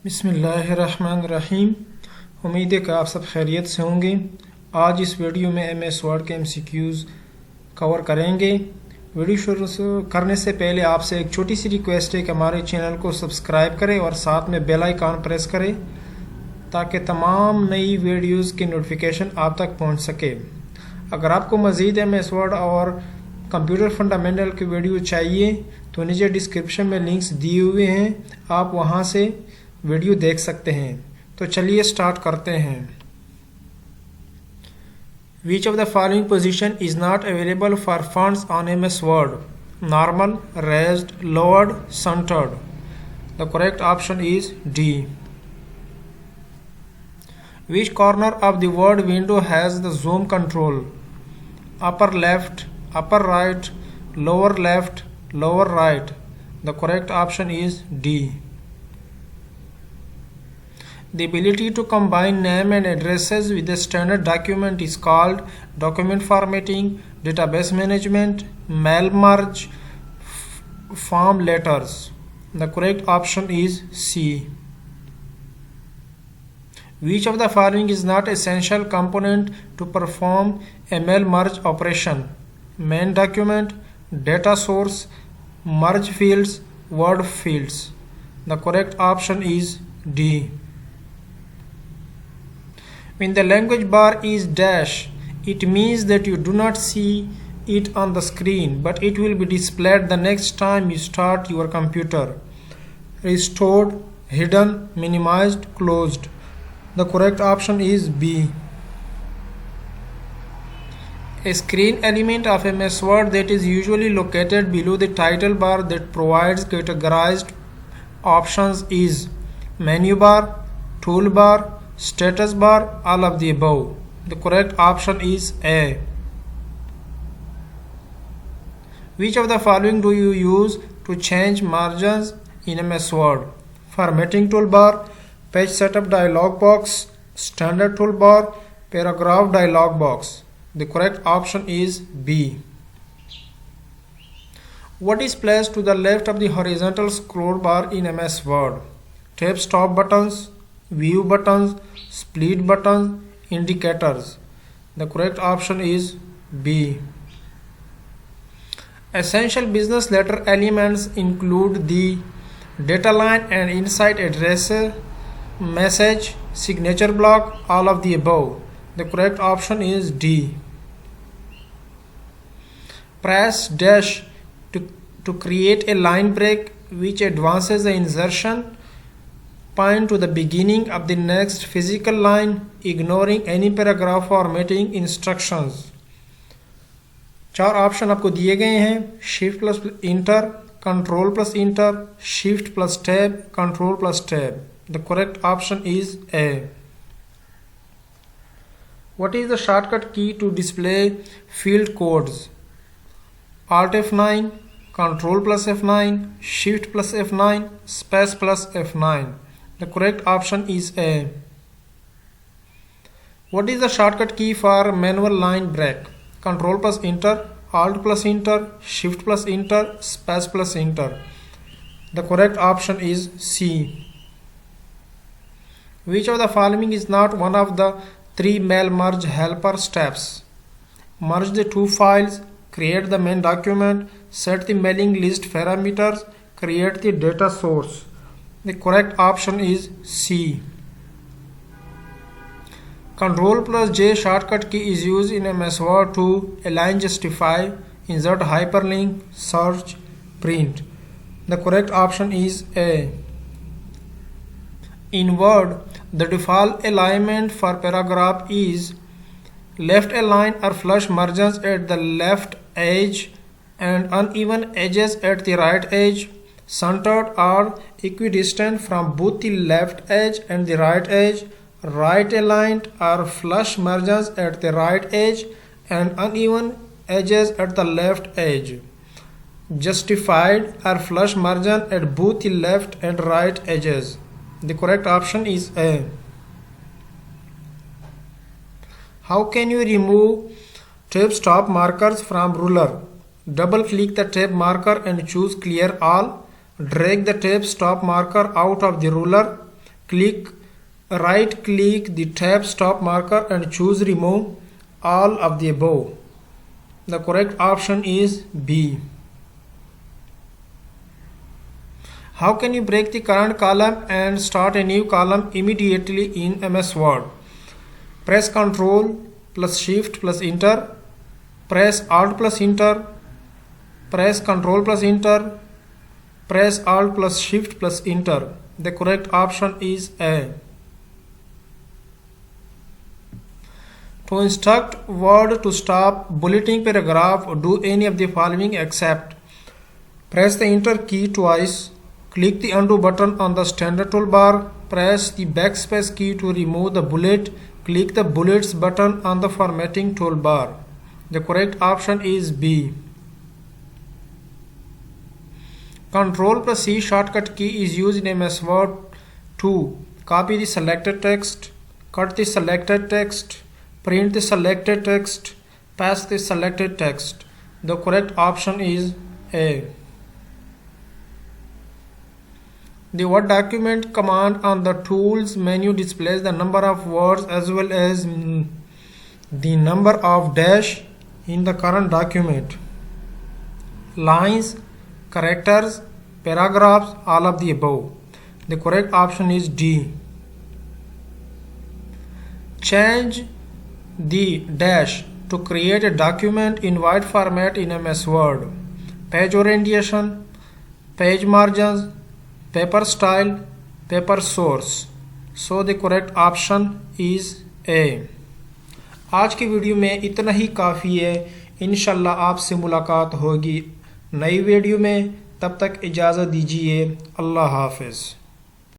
बिस्मिल्लाहिर्रहमानिर्रहीम। उम्मीद है कि आप सब खैरियत से होंगे। आज इस वीडियो में MS वर्ड के MCQs कवर करेंगे। वीडियो शुरू करने से पहले आपसे एक छोटी सी रिक्वेस्ट है कि हमारे चैनल को सब्सक्राइब करें और साथ में बेल आइकन प्रेस करें ताकि तमाम नई वीडियोस की नोटिफिकेशन आप तक पहुंच सके। अगर आपको मज़ीद MS वर्ड और कंप्यूटर फंडामेंटल की वीडियो चाहिए तो नीचे डिस्क्रिप्शन में लिंक्स दिए हुए हैं, आप वहां से वीडियो देख सकते हैं। तो चलिए स्टार्ट करते हैं। Which of the following position is not available for funds on MS Word? Normal, raised, lowered, centered. The correct option is D. Which corner of the Word window has the zoom control? Upper left, upper right, lower left, lower right. The correct option is D. The ability to combine name and addresses with a standard document is called document formatting, database management, mail merge, form letters. The correct option is C. Which of the following is not essential component to perform a mail merge operation? Main document, data source, merge fields, word fields. The correct option is D. When the language bar is dash, it means that you do not see it on the screen, but it will be displayed the next time you start your computer. Restored, hidden, minimized, closed. The correct option is B. A screen element of MS Word that is usually located below the title bar that provides categorized options is menu bar, toolbar, status bar, all of the above. The correct option is A. Which of the following do you use to change margins in MS Word? Formatting toolbar, page setup dialog box, standard toolbar, paragraph dialog box. The correct option is B. What is placed to the left of the horizontal scroll bar in MS Word? Tab stop buttons, view buttons, split buttons, indicators. The correct option is B. Essential business letter elements include the data line and inside address, message, signature block, all of the above. The correct option is D. Press dash to create a line break which advances the insertion point to the beginning of the next physical line, ignoring any paragraph formatting instructions. चार option आपको दिए गए हैं, shift plus inter, control plus inter, shift plus tab, control plus tab. The correct option is A. What is the shortcut key to display field codes? Alt F9, Control plus F9, Shift plus F9, Space plus F9. The correct option is A. What is the shortcut key for manual line break? Control plus Enter, Alt plus Enter, Shift plus Enter, Space plus Enter. The correct option is C. Which of the following is not one of the three mail merge helper steps? Merge the two files, create the main document, set the mailing list parameters, create the data source. The correct option is C. Ctrl plus J shortcut key is used in MS Word to align, justify, insert hyperlink, search, print. The correct option is A. In Word, the default alignment for paragraph is left align or flush margins at the left edge and uneven edges at the right edge, centered or equidistant from both the left edge and the right edge, right aligned or flush margins at the right edge and uneven edges at the left edge, justified or flush margin at both the left and right edges. The correct option is A. How can you remove tab stop markers from ruler? Double click the tab marker and choose clear all. Drag the tab stop marker out of the ruler. right click the tab stop marker and choose remove all of the above. The correct option is B. How can you break the current column and start a new column immediately in MS Word? Press Ctrl plus Shift plus Enter. Press Alt plus Enter. Press Ctrl plus Enter. Press Alt plus Shift plus Enter. The correct option is A. To instruct Word to stop bulleting paragraph, do any of the following except: press the Enter key twice. Click the undo button on the standard toolbar. Press the backspace key to remove the bullet. Click the bullets button on the formatting toolbar. The correct option is B. Ctrl plus C shortcut key is used in MS Word to copy the selected text, cut the selected text, print the selected text, paste the selected text. The correct option is A. The Word document command on the Tools menu displays the number of words as well as the number of dash in the current document. Lines, characters, paragraphs, all of the above. The correct option is D. Change the dash to create a document in wide format in MS Word. Page orientation, page margins, paper style, paper source. So the correct option is A. आज की video में इतना ही काफ़ी है। इंशाल्लाह आपसे मुलाकात होगी नई वीडियो में। तब तक इजाज़त दीजिए। अल्लाह हाफ़िज़।